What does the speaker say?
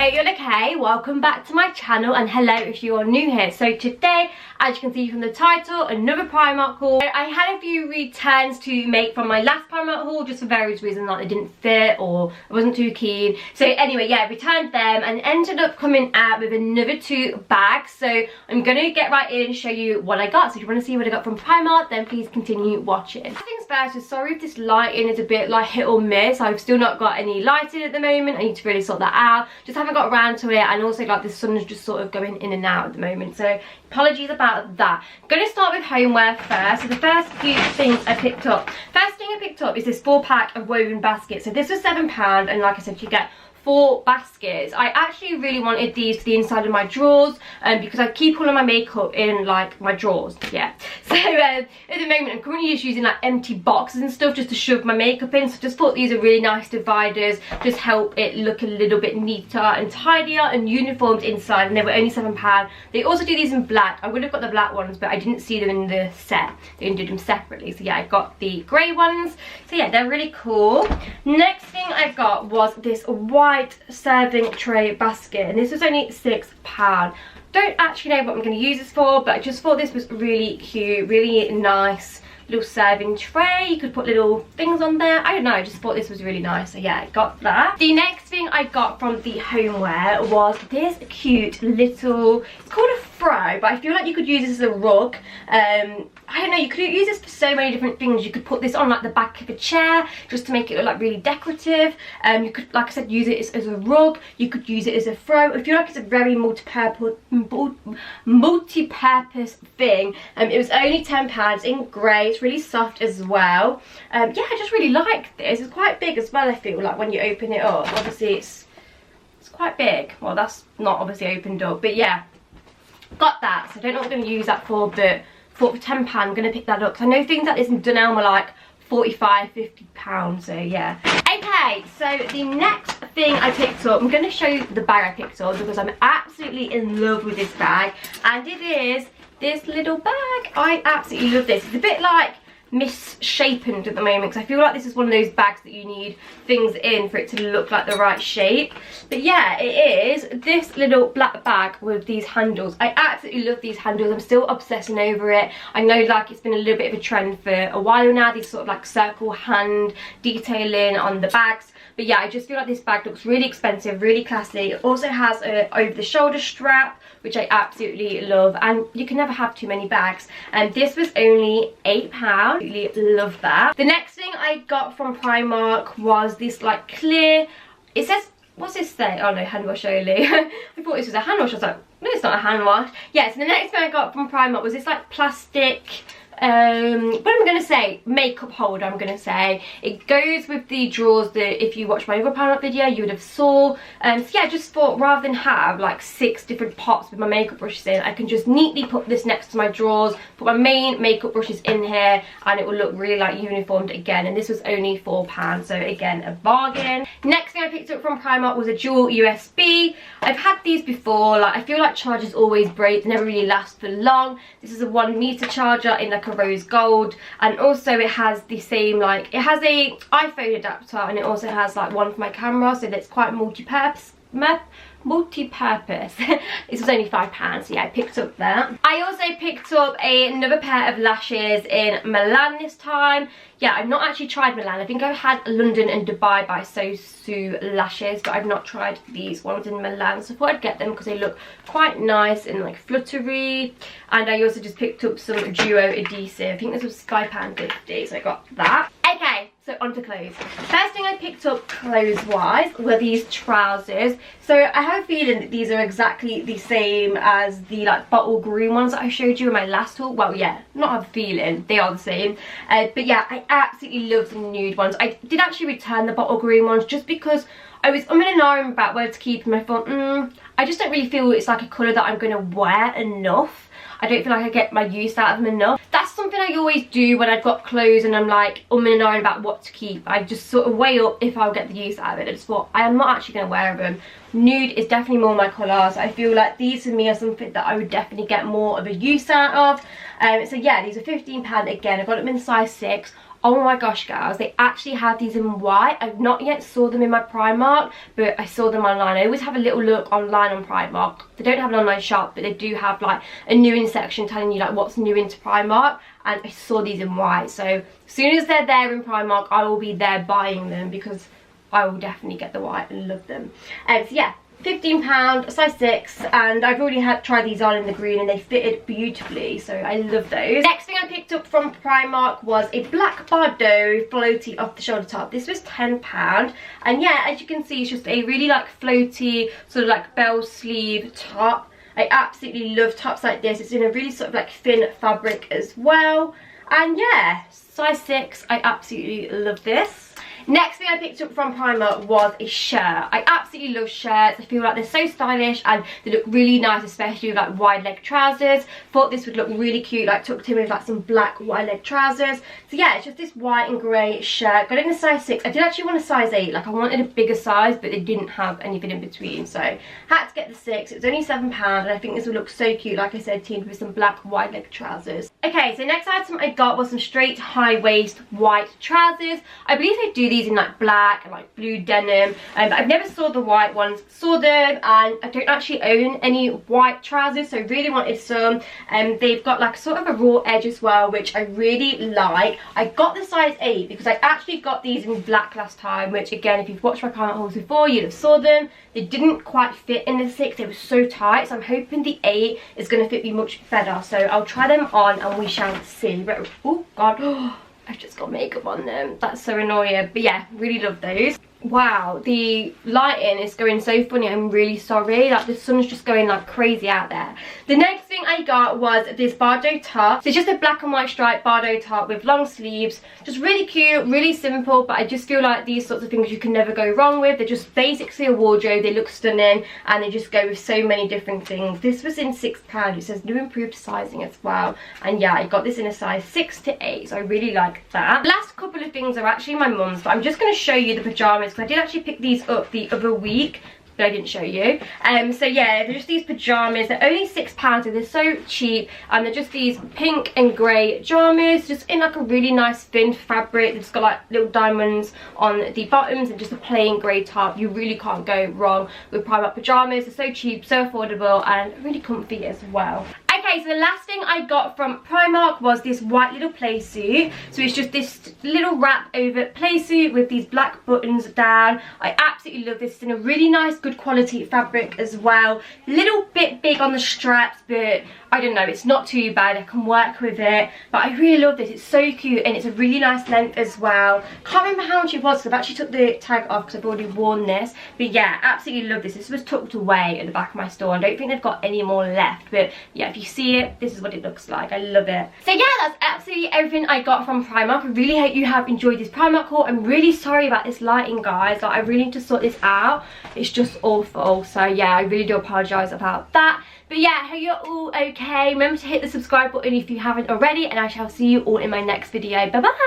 hope you're okay. Welcome back to my channel, and hello if you are new here. So today, as you can see from the title, another Primark haul. I had a few returns to make from my last Primark haul, just for various reasons, like they didn't fit or I wasn't too keen. So anyway, yeah, returned them and ended up coming out with another 2 bags. So I'm gonna get right in and show you what I got. So if you want to see what I got from Primark, then please continue watching. First things first, so sorry if this lighting is a bit like hit or miss. I've still not got any lighting at the moment. I need to really sort that out. Just haven't got around to it, and also like the sun is just sort of going in and out at the moment, so apologies about that. I'm going to start with homeware first. So the first few things I picked up, first thing I picked up is this 4-pack of woven baskets. So this was £7, and like I said, you get 4 baskets. I actually really wanted these for the inside of my drawers, because I keep all of my makeup in like my drawers, yeah. So at the moment I'm currently just using like empty boxes and stuff just to shove my makeup in, so just thought these are really nice dividers, just help it look a little bit neater and tidier and uniformed inside, and they were only £7. They also do these in black. I would have got the black ones, but I didn't see them in the set. They didn't do them separately, so yeah, I got the grey ones. So yeah, they're really cool. Next thing I got was this white serving tray basket, and this was only £6. Don't actually know what I'm going to use this for, but I just thought this was really cute, really nice little serving tray. You could put little things on there. I don't know, I just thought this was really nice, so yeah, I got that. The next thing I got from the homeware was this cute little, it's called a throw, but I feel like you could use this as a rug. I don't know, you could use this for so many different things. You could put this on like the back of a chair just to make it look like really decorative. You could, like I said, use it as a rug. You could use it as a throw. I feel like it's a very multi-purpose thing. It was only £10 in grey. It's really soft as well. Yeah, I just really like this. It's quite big as well, I feel like, when you open it up. Obviously it's quite big. Well, that's not obviously opened up, but yeah, got that. So I don't know what I'm going to use that for, but for £10 I'm going to pick that up, because I know things like this in Dunelm are like £45–50, so yeah. Okay, so the next thing I picked up, I'm going to show you the bag I picked up because I'm absolutely in love with this bag, and it is this little bag. I absolutely love this. It's a bit like misshapen at the moment, because I feel like this is one of those bags that you need things in for it to look like the right shape. But yeah, it is this little black bag with these handles. I absolutely love these handles. I'm still obsessing over it. I know like it's been a little bit of a trend for a while now, these sort of like circle hand detailing on the bags. But yeah, I just feel like this bag looks really expensive, really classy. It also has a over-the-shoulder strap, which I absolutely love, and you can never have too many bags. And this was only £8. Really love that. The next thing I got from Primark was this like clear, it says, what's this say? Oh no, hand wash only. I thought this was a hand wash. I was like, no, it's not a hand wash. Yeah, so the next thing I got from Primark was this like plastic, what am I going to say? Makeup holder, I'm going to say. It goes with the drawers that if you watch my other Primark video, you would have saw. So yeah, I just thought rather than have like 6 different pots with my makeup brushes in, I can just neatly put this next to my drawers, put my main makeup brushes in here, and it will look really like uniformed again. And this was only £4, so again, a bargain. Next thing I picked up from Primark was a dual USB. I've had these before. Like, I feel like chargers always break, they never really last for long. This is a 1 meter charger in like a rose gold, and also it has the same, like, it has a iPhone adapter, and it also has like one for my camera, so that's quite multi-purpose. This was only £5, so yeah, I picked up that. I also picked up another pair of lashes in Milan this time. Yeah, I've not actually tried Milan. I think I've had London and Dubai by So Sue lashes, but I've not tried these ones in Milan, so I thought I'd get them because they look quite nice and like fluttery. And I also just picked up some duo adhesive. I think this was £5.50, so I got that. Okay, so on to clothes. First thing I picked up clothes wise were these trousers. So I have a feeling that these are exactly the same as the like bottle green ones that I showed you in my last haul. Well, yeah, not have a feeling, they are the same. But yeah, I absolutely love the nude ones. I did actually return the bottle green ones just because I was umming and ahhing about where to keep them. I thought, I just don't really feel it's like a colour that I'm going to wear enough. I don't feel like I get my use out of them enough. That's something I always do when I've got clothes and I'm like umming and ahhing about what to keep. I just sort of weigh up if I'll get the use out of it. I just thought, I am not actually going to wear them. Nude is definitely more my colour, so I feel like these for me are something that I would definitely get more of a use out of. So yeah, these are £15 again. I got them in size 6. Oh my gosh, girls, they actually have these in white. I've not yet saw them in my Primark, but I saw them online. I always have a little look online on Primark. They don't have an online shop, but they do have like a new in section telling you like what's new into Primark, and I saw these in white. So as soon as they're there in Primark, I will be there buying them, because I will definitely get the white and love them. So yeah, £15, size 6, and I've already tried these on in the green and they fitted beautifully, so I love those. Next thing I picked up from Primark was a black Bardot floaty off the shoulder top. This was £10, and yeah, as you can see, it's just a really like floaty sort of like bell sleeve top. I absolutely love tops like this. It's in a really sort of like thin fabric as well, and yeah, size 6. I absolutely love this. Next thing I picked up from Primark was a shirt. I absolutely love shirts. I feel like they're so stylish and they look really nice, especially with like wide leg trousers. Thought this would look really cute, like tucked in with like some black wide leg trousers. So yeah, it's just this white and grey shirt. Got it in a size 6. I did actually want a size 8. Like I wanted a bigger size, but they didn't have anything in between. So had to get the 6. It was only £7, and I think this would look so cute, like I said, teamed with some black wide leg trousers. Okay, so next item I got was some straight high waist white trousers. I believe they do these in like black and like blue denim, but I've never saw the white ones. Saw them, and I don't actually own any white trousers, so I really wanted some. They've got like sort of a raw edge as well, which I really like. I got the size 8 because I actually got these in black last time, which again, if you've watched my Primark hauls before, you'd have saw them. They didn't quite fit in the 6. They were so tight, so I'm hoping the 8 is going to fit me much better. So I'll try them on and we shall see. But oh god, I've just got makeup on them. That's so annoying. But yeah, really love those. Wow, the lighting is going so funny. I'm really sorry. Like the sun's just going like crazy out there. The next thing I got was this Bardot top. So it's just a black and white striped Bardot top with long sleeves. Just really cute, really simple, but I just feel like these sorts of things you can never go wrong with. They're just basically a wardrobe. They look stunning and they just go with so many different things. This was in £6. It says new improved sizing as well. And yeah, I got this in a size 6 to 8, so I really like that. The last couple of things are actually my mum's, but I'm just going to show you the pyjamas, because I did actually pick these up the other week, but I didn't show you. So yeah, they're just these pyjamas. They're only £6, so they're so cheap, and they're just these pink and grey pyjamas, just in like a really nice thin fabric. They've just got like little diamonds on the bottoms and just a plain grey top. You really can't go wrong with Primark pyjamas. They're so cheap, so affordable, and really comfy as well. Okay, so the last thing I got from Primark was this white little play suit. So it's just this little wrap over play suit with these black buttons down. I absolutely love this. It's in a really nice, good quality fabric as well. A little bit big on the straps, but I don't know, it's not too bad. I can work with it, but I really love this. It's so cute and it's a really nice length as well. Can't remember how much it was, because I've actually took the tag off because I've already worn this. But yeah, absolutely love this. This was tucked away at the back of my store. I don't think they've got any more left, but yeah, if you see it, this is what it looks like. I love it. So yeah, that's absolutely everything I got from Primark. I really hope you have enjoyed this Primark haul. I'm really sorry about this lighting, guys. Like, I really need to sort this out. It's just awful. So yeah, I really do apologise about that. But yeah, I hope you're all okay. Remember to hit the subscribe button if you haven't already, and I shall see you all in my next video. Bye bye.